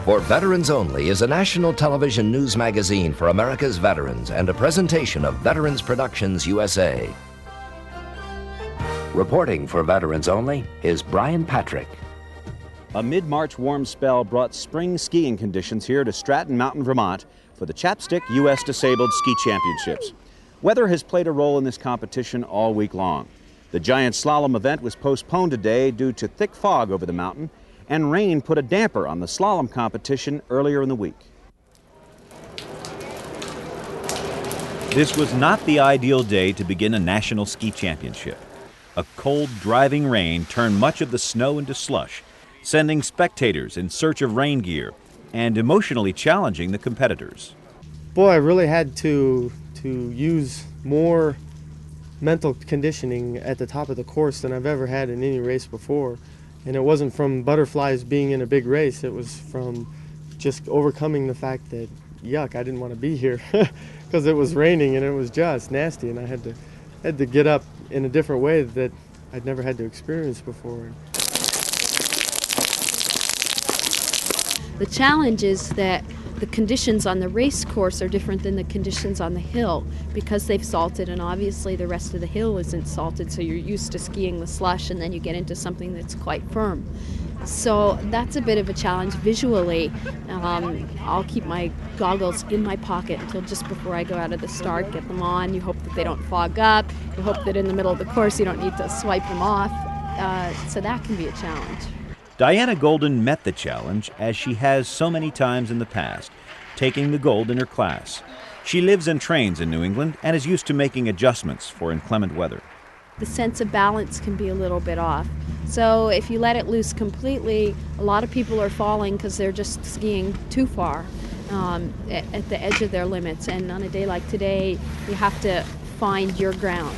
For Veterans Only is a national television news magazine for America's veterans and a presentation of Veterans Productions USA. Reporting for Veterans Only is Brian Patrick. A mid-March warm spell brought spring skiing conditions here to Stratton Mountain, Vermont for the Chapstick U.S. Disabled Ski Championships. Weather has played a role in this competition all week long. The giant slalom event was postponed today due to thick fog over the mountain, and rain put a damper on the slalom competition earlier in the week. This was not the ideal day to begin a national ski championship. A cold, driving rain turned much of the snow into slush, sending spectators in search of rain gear and emotionally challenging the competitors. Boy, I really had to use more mental conditioning at the top of the course than I've ever had in any race before. And it wasn't from butterflies being in a big race, it was from just overcoming the fact that, yuck, I didn't want to be here because it was raining and it was just nasty, and I had to get up in a different way that I'd never had to experience before. The challenge is that the conditions on the race course are different than the conditions on the hill because they've salted, and obviously the rest of the hill isn't salted, so you're used to skiing the slush and then you get into something that's quite firm. So that's a bit of a challenge visually. I'll keep my goggles in my pocket until just before I go out of the start, get them on. You hope that they don't fog up. You hope that in the middle of the course you don't need to swipe them off. So that can be a challenge. Diana Golden met the challenge, as she has so many times in the past, taking the gold in her class. She lives and trains in New England and is used to making adjustments for inclement weather. The sense of balance can be a little bit off. So if you let it loose completely, a lot of people are falling because they're just skiing too far at the edge of their limits. And on a day like today, you have to find your ground.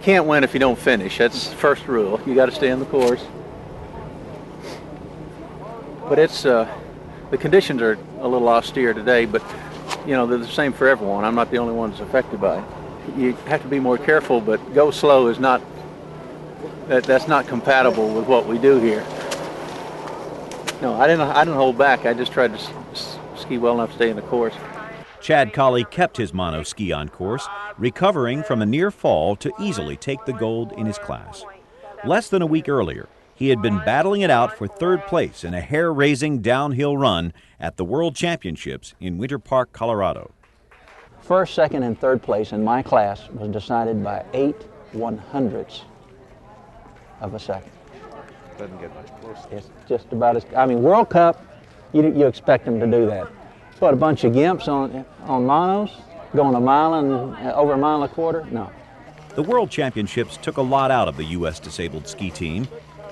Can't win if you don't finish. That's the first rule. You got to stay on the course. But it's the conditions are a little austere today, but you know they're the same for everyone. I'm not the only one that's affected by it. You have to be more careful, but go slow is not that's not compatible with what we do here. No, I didn't hold back. I just tried to ski well enough to stay in the course. Chad Colley kept his mono ski on course, recovering from a near fall to easily take the gold in his class. Less than a week earlier, he had been battling it out for third place in a hair-raising downhill run at the World Championships in Winter Park, Colorado. First, second, and third place in my class was decided by 8/100ths of a second. Doesn't get much closer. It's just about as, I mean, World Cup, you expect them to do that. What, a bunch of gimps on monos, going a mile and over a mile and a quarter? No. The World Championships took a lot out of the U.S. disabled ski team,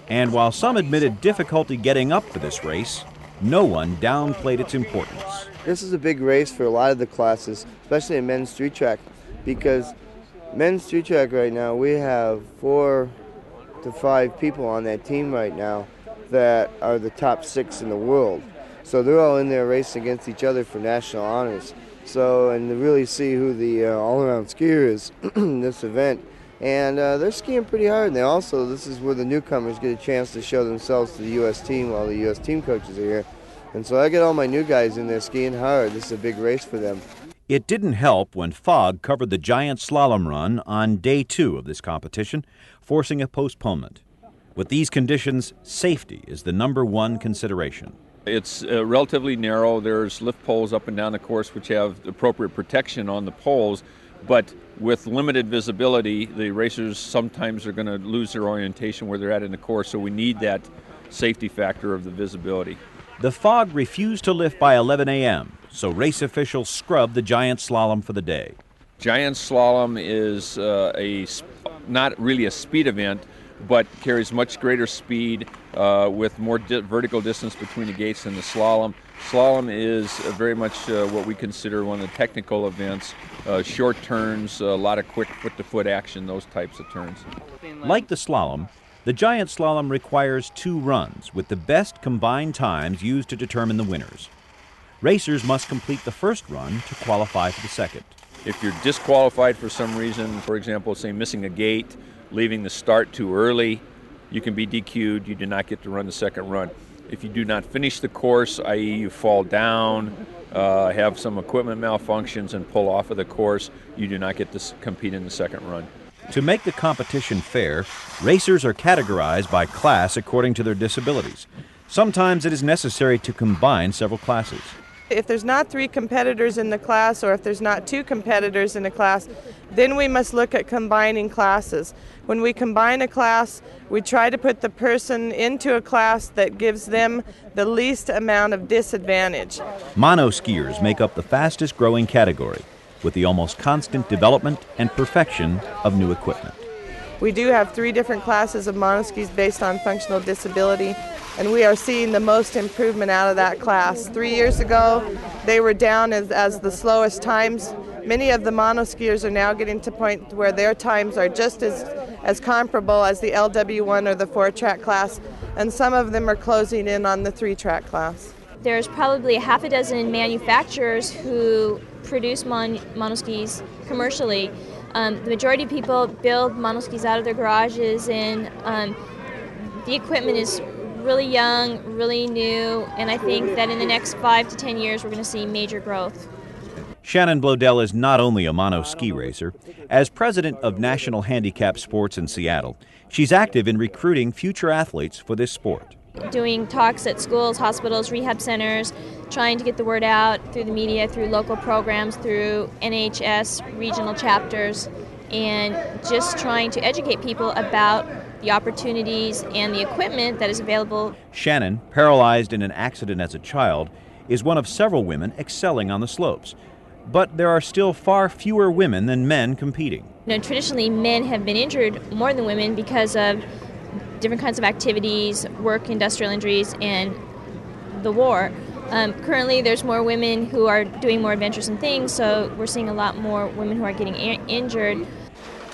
and while some admitted difficulty getting up for this race, no one downplayed its importance. This is a big race for a lot of the classes, especially in men's street track, because men's street track right now, we have 4 to 5 people on that team right now that are the top 6 in the world. So they're all in there racing against each other for national honors. So, and to really see who the all-around skier is in this event. And they're skiing pretty hard. And this is where the newcomers get a chance to show themselves to the U.S. team while the U.S. team coaches are here. And so I get all my new guys in there skiing hard. This is a big race for them. It didn't help when fog covered the giant slalom run on day 2 of this competition, forcing a postponement. With these conditions, safety is the #1 consideration. It's relatively narrow. There's lift poles up and down the course which have appropriate protection on the poles, but with limited visibility, the racers sometimes are going to lose their orientation where they're at in the course, so we need that safety factor of the visibility. The fog refused to lift by 11 a.m., so race officials scrubbed the giant slalom for the day. Giant slalom is not really a speed event, but carries much greater speed with more vertical distance between the gates than the slalom. Slalom is very much what we consider one of the technical events, short turns, a lot of quick foot-to-foot action, those types of turns. Like the slalom, the giant slalom requires 2 runs, with the best combined times used to determine the winners. Racers must complete the first run to qualify for the second. If you're disqualified for some reason, for example, say missing a gate, leaving the start too early, you can be DQ'd. You do not get to run the second run. If you do not finish the course, i.e. you fall down, have some equipment malfunctions and pull off of the course, you do not get to compete in the second run. To make the competition fair, racers are categorized by class according to their disabilities. Sometimes it is necessary to combine several classes. If there's not 3 competitors in the class, or if there's not 2 competitors in a class, then we must look at combining classes. When we combine a class, we try to put the person into a class that gives them the least amount of disadvantage. Monoskiers make up the fastest growing category, with the almost constant development and perfection of new equipment. We do have 3 different classes of monoskis based on functional disability, and we are seeing the most improvement out of that class. 3 years ago, they were down as the slowest times. Many of the monoskiers are now getting to the point where their times are just as comparable as the LW1 or the 4-track class, and some of them are closing in on the 3-track class. There's probably 6 manufacturers who produce monoskis commercially. The majority of people build monoskis out of their garages, and the equipment is really young, really new, and I think that in the next 5 to 10 years we're going to see major growth. Shannon Blodell is not only a monoski racer. As president of National Handicap Sports in Seattle, she's active in recruiting future athletes for this sport. Doing talks at schools, hospitals, rehab centers, trying to get the word out through the media, through local programs, through NHS regional chapters, and just trying to educate people about the opportunities and the equipment that is available. Shannon, paralyzed in an accident as a child, is one of several women excelling on the slopes. But there are still far fewer women than men competing. Traditionally, men have been injured more than women because of different kinds of activities, work, industrial injuries, and the war. Currently, there's more women who are doing more adventuresome things, so we're seeing a lot more women who are getting injured.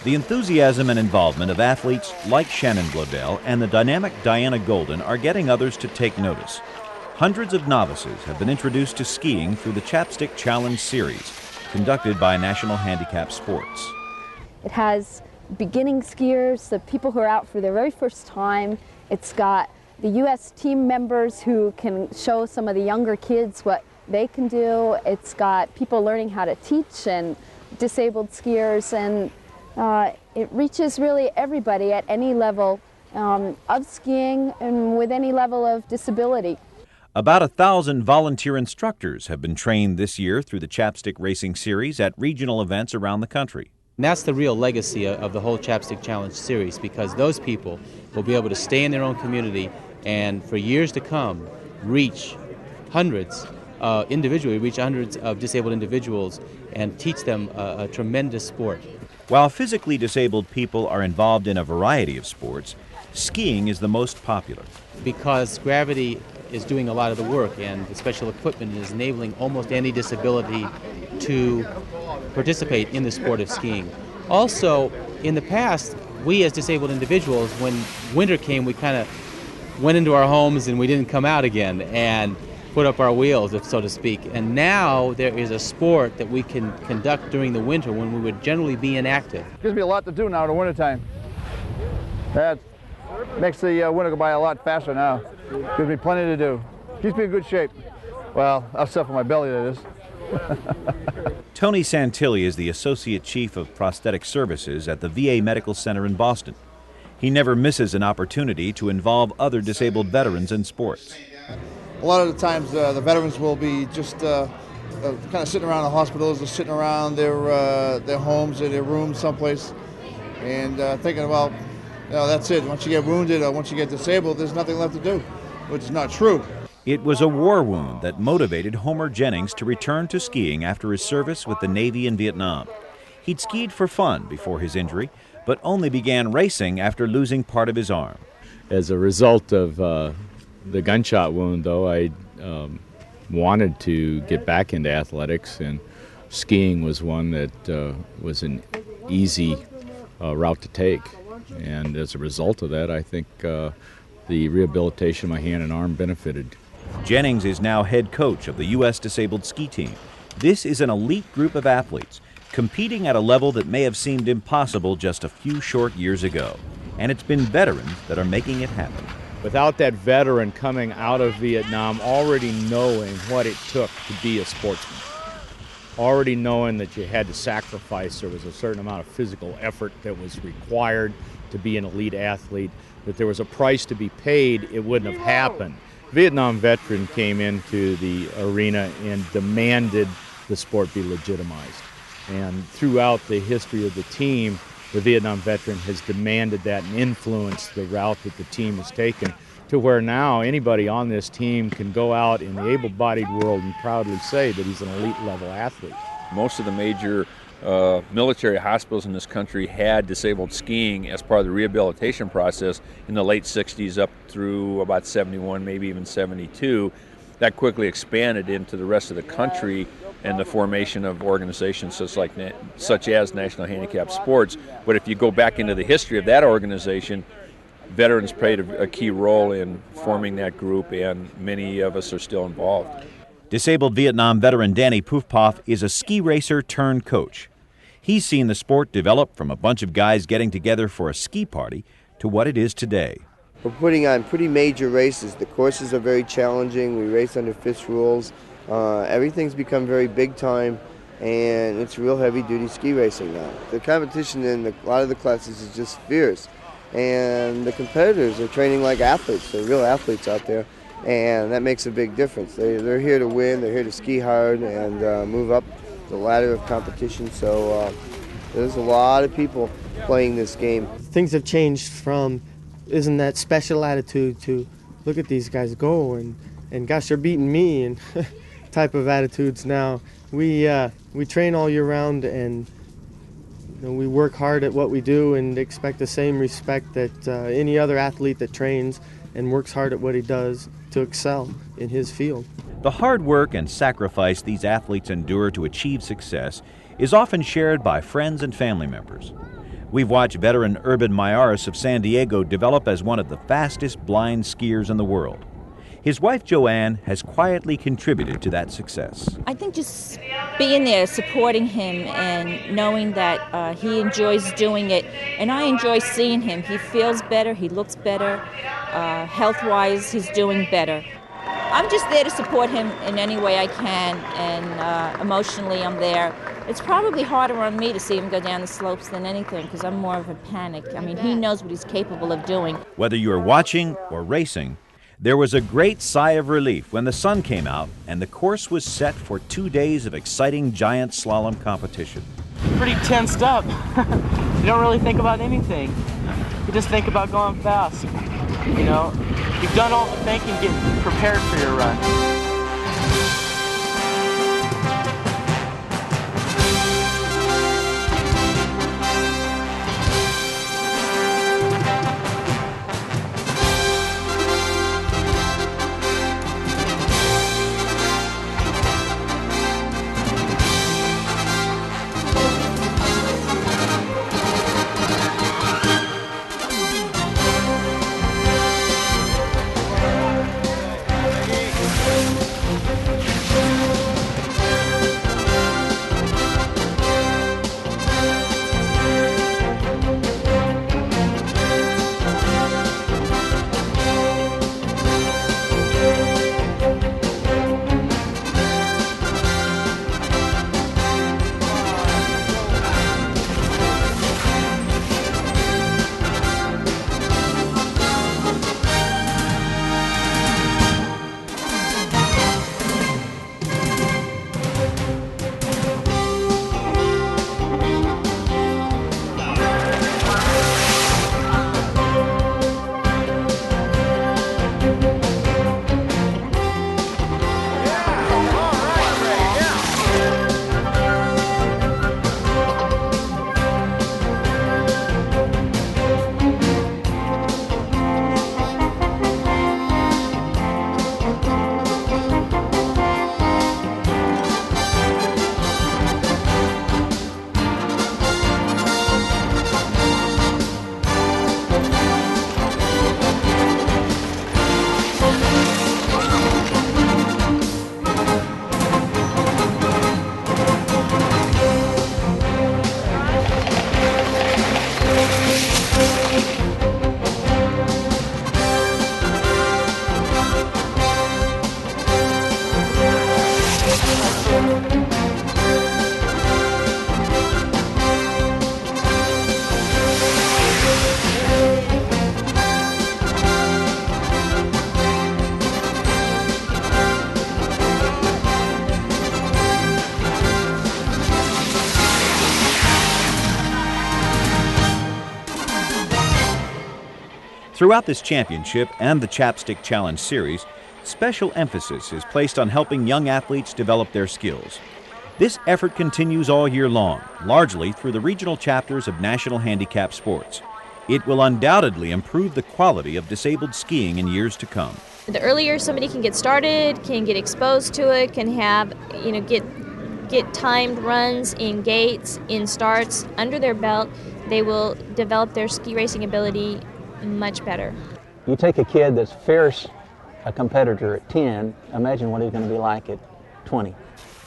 The enthusiasm and involvement of athletes like Shannon Blodell and the dynamic Diana Golden are getting others to take notice. Hundreds of novices have been introduced to skiing through the Chapstick Challenge series, conducted by National Handicap Sports. It has beginning skiers, the people who are out for their very first time. It's got the U.S. team members who can show some of the younger kids what they can do. It's got people learning how to teach and disabled skiers, and it reaches really everybody at any level of skiing and with any level of disability. About 1,000 volunteer instructors have been trained this year through the Chapstick Racing Series at regional events around the country. And that's the real legacy of the whole Chapstick Challenge series, because those people will be able to stay in their own community and for years to come reach hundreds of disabled individuals and teach them a tremendous sport. While physically disabled people are involved in a variety of sports, skiing is the most popular. Because gravity is doing a lot of the work, and the special equipment is enabling almost any disability to participate in the sport of skiing. Also, in the past, we as disabled individuals, when winter came, we kind of went into our homes and we didn't come out again and put up our wheels, so to speak. And now there is a sport that we can conduct during the winter when we would generally be inactive. Gives me a lot to do now in the wintertime. That makes the winter go by a lot faster now. Gives me plenty to do. Keeps me in good shape. Well, except for my belly, that is. Tony Santilli is the Associate Chief of Prosthetic Services at the VA Medical Center in Boston. He never misses an opportunity to involve other disabled veterans in sports. A lot of the times the veterans will be just kind of sitting around the hospitals or sitting around their homes or their rooms someplace and thinking about, that's it. Once you get wounded or once you get disabled, there's nothing left to do, which is not true. It was a war wound that motivated Homer Jennings to return to skiing after his service with the Navy in Vietnam. He'd skied for fun before his injury, but only began racing after losing part of his arm. As a result of the gunshot wound, though, I wanted to get back into athletics, and skiing was one that was an easy route to take. And as a result of that, I think the rehabilitation of my hand and arm benefited. Jennings is now head coach of the U.S. Disabled Ski Team. This is an elite group of athletes competing at a level that may have seemed impossible just a few short years ago. and it's been veterans that are making it happen. Without that veteran coming out of Vietnam already knowing what it took to be a sportsman, already knowing that you had to sacrifice, there was a certain amount of physical effort that was required to be an elite athlete, that there was a price to be paid, it wouldn't have happened. Vietnam veteran came into the arena and demanded the sport be legitimized. And throughout the history of the team, the Vietnam veteran has demanded that and influenced the route that the team has taken, to where now anybody on this team can go out in the able-bodied world and proudly say that he's an elite-level athlete. Most of the major military hospitals in this country had disabled skiing as part of the rehabilitation process in the late 60s up through about 71, maybe even 72. That quickly expanded into the rest of the country and the formation of organizations such as National Handicap Sports. But if you go back into the history of that organization, veterans played a key role in forming that group, and many of us are still involved. Disabled Vietnam veteran Danny Poofpoff is a ski racer turned coach. He's seen the sport develop from a bunch of guys getting together for a ski party to what it is today. We're putting on pretty major races. The courses are very challenging. We race under FIS rules. Everything's become very big time, and it's real heavy-duty ski racing now. The competition in a lot of the classes is just fierce, and the competitors are training like athletes. They're real athletes out there, and that makes a big difference. They're here to win. They're here to ski hard and move up the ladder of competition. So there's a lot of people playing this game. Things have changed from isn't that special attitude to look at these guys go and gosh, they're beating me and type of attitudes now. We train all year round, and we work hard at what we do and expect the same respect that any other athlete that trains and works hard at what he does to excel in his field. The hard work and sacrifice these athletes endure to achieve success is often shared by friends and family members. We've watched veteran Urban Mayaris of San Diego develop as one of the fastest blind skiers in the world. His wife Joanne has quietly contributed to that success. I think just being there, supporting him, and knowing that he enjoys doing it, and I enjoy seeing him. He feels better, he looks better, health-wise he's doing better. I'm just there to support him in any way I can, and emotionally I'm there. It's probably harder on me to see him go down the slopes than anything, because I'm more of a panic. I mean, he knows what he's capable of doing. Whether you are watching or racing, there was a great sigh of relief when the sun came out and the course was set for 2 days of exciting giant slalom competition. Pretty tensed up. You don't really think about anything. You just think about going fast. You know, you've done all the thinking, getting prepared for your run. Throughout this championship and the Chapstick Challenge series, special emphasis is placed on helping young athletes develop their skills. This effort continues all year long, largely through the regional chapters of National Handicap Sports. It will undoubtedly improve the quality of disabled skiing in years to come. The earlier somebody can get started, can get exposed to it, can have, get timed runs in gates, in starts under their belt, they will develop their ski racing ability much better. You take a kid that's fierce, a competitor at 10, imagine what he's going to be like at 20.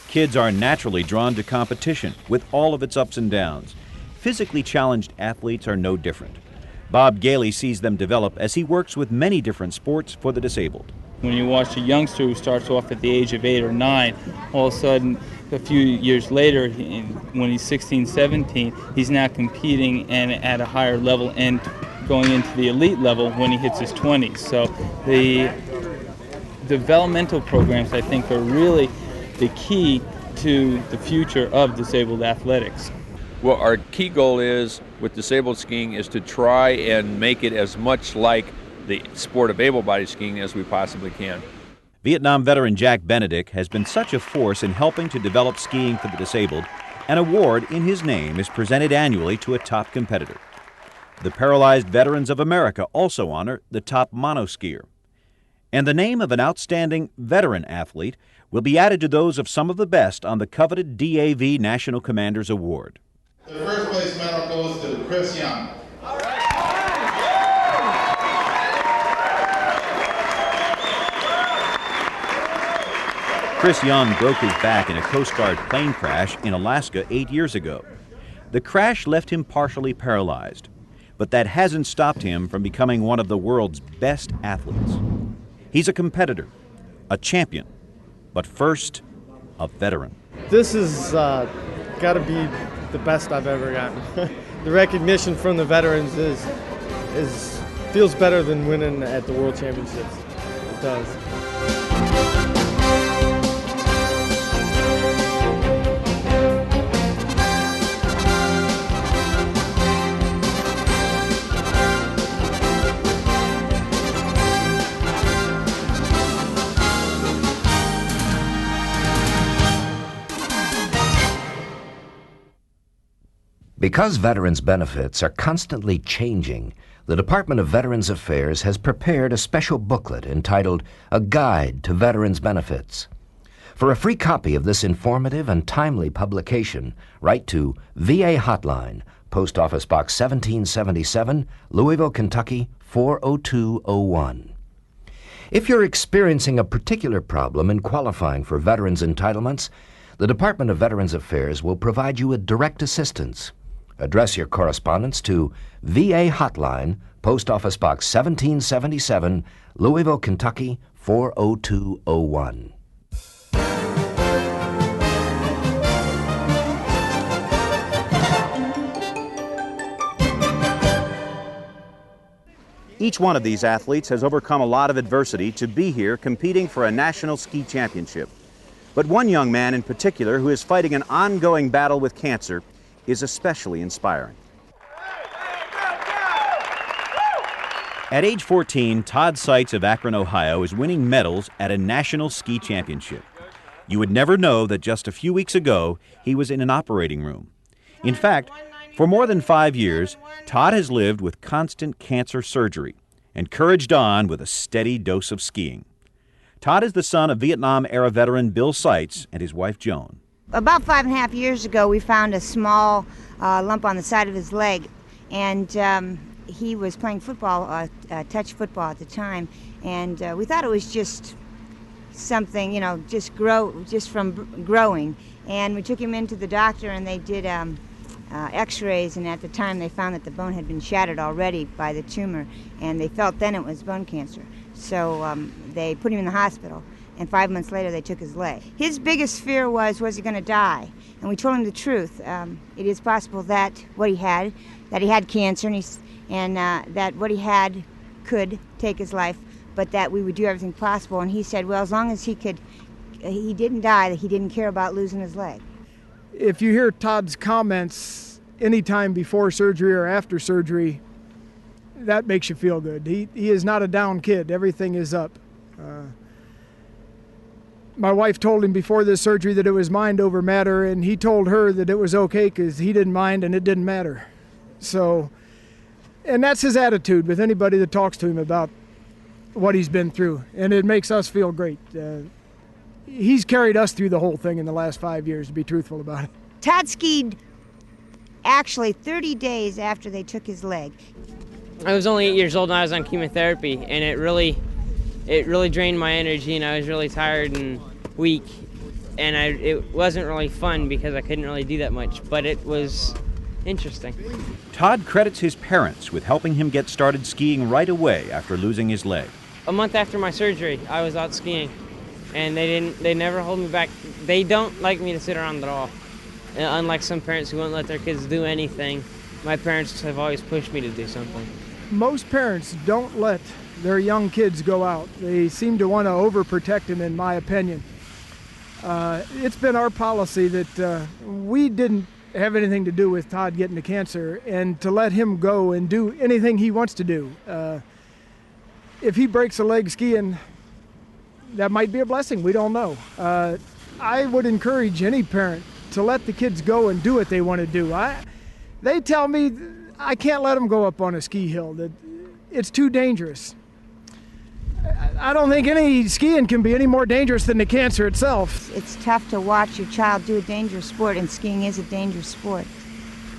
Kids are naturally drawn to competition with all of its ups and downs. Physically challenged athletes are no different. Bob Gailey sees them develop as he works with many different sports for the disabled. When you watch a youngster who starts off at the age of 8 or 9, all of a sudden, a few years later, when he's 16, 17, he's now competing and at a higher level and going into the elite level when he hits his 20s. So the developmental programs, I think, are really the key to the future of disabled athletics. Well, our key goal is, with disabled skiing, is to try and make it as much like the sport of able-bodied skiing as we possibly can. Vietnam veteran Jack Benedict has been such a force in helping to develop skiing for the disabled. An award in his name is presented annually to a top competitor. The Paralyzed Veterans of America also honor the top monoskier. And the name of an outstanding veteran athlete will be added to those of some of the best on the coveted DAV National Commanders Award. The first place medal goes to Chris Young. Chris Young broke his back in a Coast Guard plane crash in Alaska 8 years ago. The crash left him partially paralyzed, but that hasn't stopped him from becoming one of the world's best athletes. He's a competitor, a champion, but first, a veteran. This has got to be the best I've ever gotten. The recognition from the veterans feels better than winning at the World Championships. It does. Because veterans' benefits are constantly changing, the Department of Veterans Affairs has prepared a special booklet entitled A Guide to Veterans' Benefits. For a free copy of this informative and timely publication, write to VA Hotline, Post Office Box 1777, Louisville, Kentucky 40201. If you're experiencing a particular problem in qualifying for veterans' entitlements, the Department of Veterans Affairs will provide you with direct assistance. Address your correspondence to VA Hotline, Post Office Box 1777, Louisville, Kentucky 40201. Each one of these athletes has overcome a lot of adversity to be here competing for a national ski championship. But one young man in particular who is fighting an ongoing battle with cancer is especially inspiring. At age 14, Todd Seitz of Akron, Ohio is winning medals at a national ski championship. You would never know that just a few weeks ago he was in an operating room. In fact, for more than 5 years, Todd has lived with constant cancer surgery, encouraged on with a steady dose of skiing. Todd is the son of Vietnam-era veteran Bill Seitz and his wife Joan. About 5.5 years ago, we found a small lump on the side of his leg, and he was playing football, touch football at the time, and we thought it was just something, just from growing. And we took him into the doctor, and they did x-rays, and at the time they found that the bone had been shattered already by the tumor, and they felt then it was bone cancer. So they put him in the hospital. And 5 months later, they took his leg. His biggest fear was he going to die? And we told him the truth. It is possible that he had cancer, and that what he had could take his life, but that we would do everything possible. And he said, well, as long as he didn't die, that he didn't care about losing his leg. If you hear Todd's comments anytime before surgery or after surgery, that makes you feel good. He is not a down kid. Everything is up. My wife told him before this surgery that it was mind over matter, and he told her that it was okay because he didn't mind and it didn't matter. So, and that's his attitude with anybody that talks to him about what he's been through, and it makes us feel great. He's carried us through the whole thing in the last 5 years, to be truthful about it. Todd skied actually 30 days after they took his leg. I was only 8 years old and I was on chemotherapy, and it really drained my energy, and I was really tired and weak, and it wasn't really fun because I couldn't really do that much, but it was interesting. Todd credits his parents with helping him get started skiing right away after losing his leg. A month after my surgery, I was out skiing, and they never hold me back. They don't like me to sit around at all. Unlike some parents who won't let their kids do anything, my parents have always pushed me to do something. Most parents don't let their young kids go out. They seem to want to overprotect them, in my opinion. It's been our policy that we didn't have anything to do with Todd getting the cancer, and to let him go and do anything he wants to do. If he breaks a leg skiing, that might be a blessing. We don't know. I would encourage any parent to let the kids go and do what they want to do. They tell me I can't let them go up on a ski hill, that it's too dangerous. I don't think any skiing can be any more dangerous than the cancer itself. It's tough to watch your child do a dangerous sport, and skiing is a dangerous sport.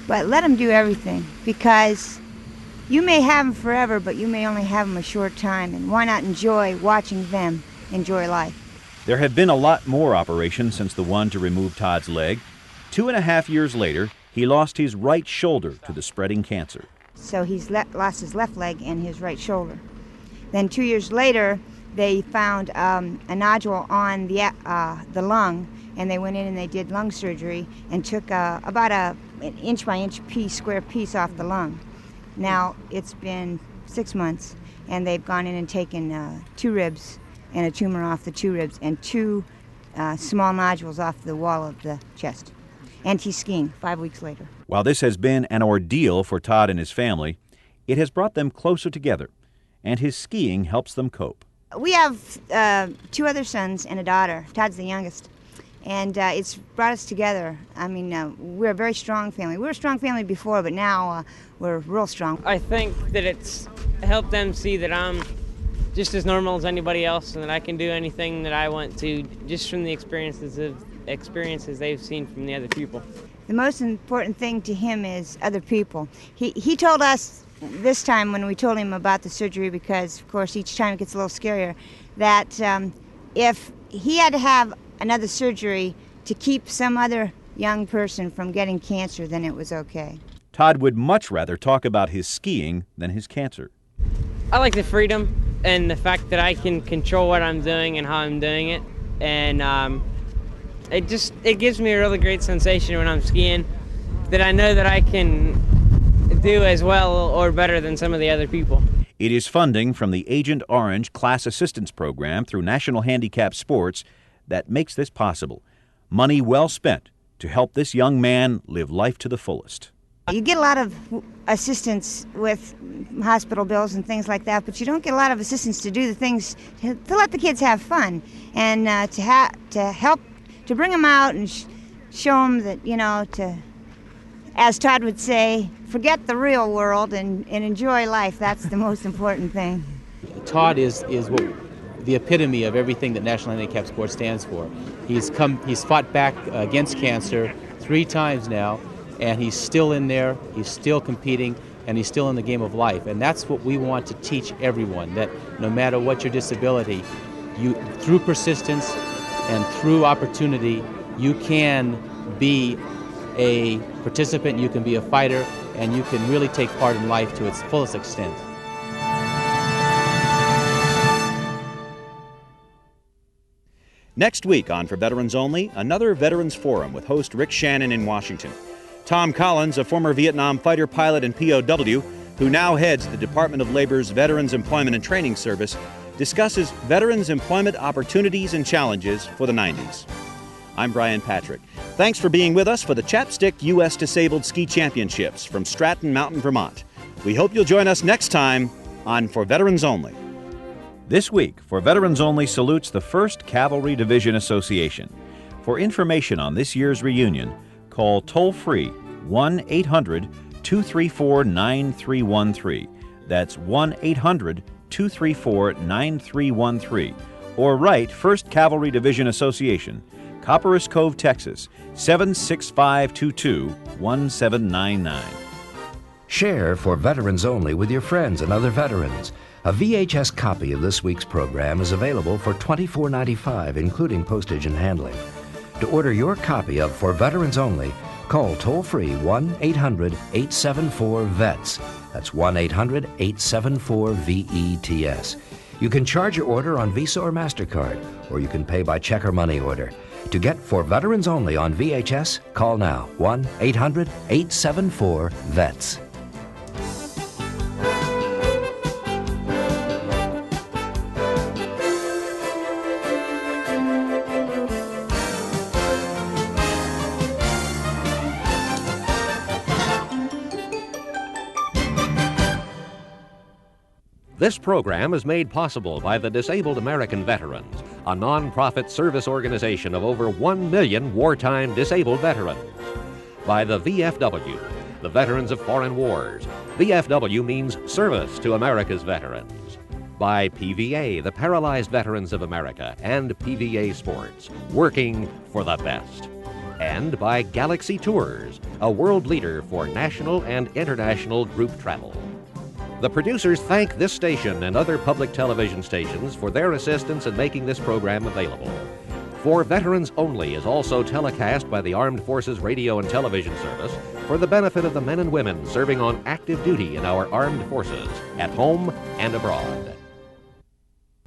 But let them do everything, because you may have them forever, but you may only have them a short time, and why not enjoy watching them enjoy life? There have been a lot more operations since the one to remove Todd's leg. 2.5 years later, he lost his right shoulder to the spreading cancer. So he's lost his left leg and his right shoulder. Then 2 years later, they found a nodule on the lung, and they went in and they did lung surgery and took about an inch-by-inch square piece off the lung. Now it's been 6 months, and they've gone in and taken 2 ribs and a tumor off the 2 ribs and 2 small nodules off the wall of the chest. And he's skiing 5 weeks later. While this has been an ordeal for Todd and his family, it has brought them closer together, and his skiing helps them cope. We have 2 other sons and a daughter. Todd's the youngest. And it's brought us together. I mean, we're a very strong family. We were a strong family before, but now we're real strong. I think that it's helped them see that I'm just as normal as anybody else, and that I can do anything that I want to, just from the experiences they've seen from the other people. The most important thing to him is other people. He told us this time when we told him about the surgery, because of course each time it gets a little scarier, that if he had to have another surgery to keep some other young person from getting cancer, then it was okay. Todd would much rather talk about his skiing than his cancer. I like the freedom and the fact that I can control what I'm doing and how I'm doing it, and it gives me a really great sensation when I'm skiing, that I know that I can do as well or better than some of the other people. It is funding from the Agent Orange Class Assistance Program through National Handicap Sports that makes this possible. Money well spent to help this young man live life to the fullest. You get a lot of assistance with hospital bills and things like that, but you don't get a lot of assistance to do the things to let the kids have fun, and to help to bring them out and show them that, you know, to, as Todd would say, forget the real world and enjoy life. That's the most important thing. Todd is what the epitome of everything that National Handicap Sports stands for. He's fought back against cancer 3 times now, and he's still in there, he's still competing, and he's still in the game of life. And that's what we want to teach everyone, that no matter what your disability, through persistence and through opportunity, you can be a participant, you can be a fighter, and you can really take part in life to its fullest extent. Next week on For Veterans Only, another Veterans Forum with host Rick Shannon in Washington. Tom Collins, a former Vietnam fighter pilot and POW, who now heads the Department of Labor's Veterans Employment and Training Service, discusses veterans' employment opportunities and challenges for the 90s. I'm Brian Patrick. Thanks for being with us for the Chapstick U.S. Disabled Ski Championships from Stratton Mountain, Vermont. We hope you'll join us next time on For Veterans Only. This week, For Veterans Only salutes the 1st Cavalry Division Association. For information on this year's reunion, call toll-free 1-800-234-9313. That's 1-800-234-9313. Or write 1st Cavalry Division Association, Copperas Cove, Texas, 76522-1799. Share For Veterans Only with your friends and other veterans. A VHS copy of this week's program is available for $24.95, including postage and handling. To order your copy of For Veterans Only, call toll-free 1-800-874-VETS. That's 1-800-874-VETS. You can charge your order on Visa or MasterCard, or you can pay by check or money order. To get For Veterans Only on VHS, call now 1-800-874-VETS. This program is made possible by the Disabled American Veterans, a nonprofit service organization of over 1 million wartime disabled veterans. By the VFW, the Veterans of Foreign Wars. VFW means Service to America's Veterans. By PVA, the Paralyzed Veterans of America, and PVA Sports, working for the best. And by Galaxy Tours, a world leader for national and international group travel. The producers thank this station and other public television stations for their assistance in making this program available. For Veterans Only is also telecast by the Armed Forces Radio and Television Service for the benefit of the men and women serving on active duty in our armed forces, at home and abroad.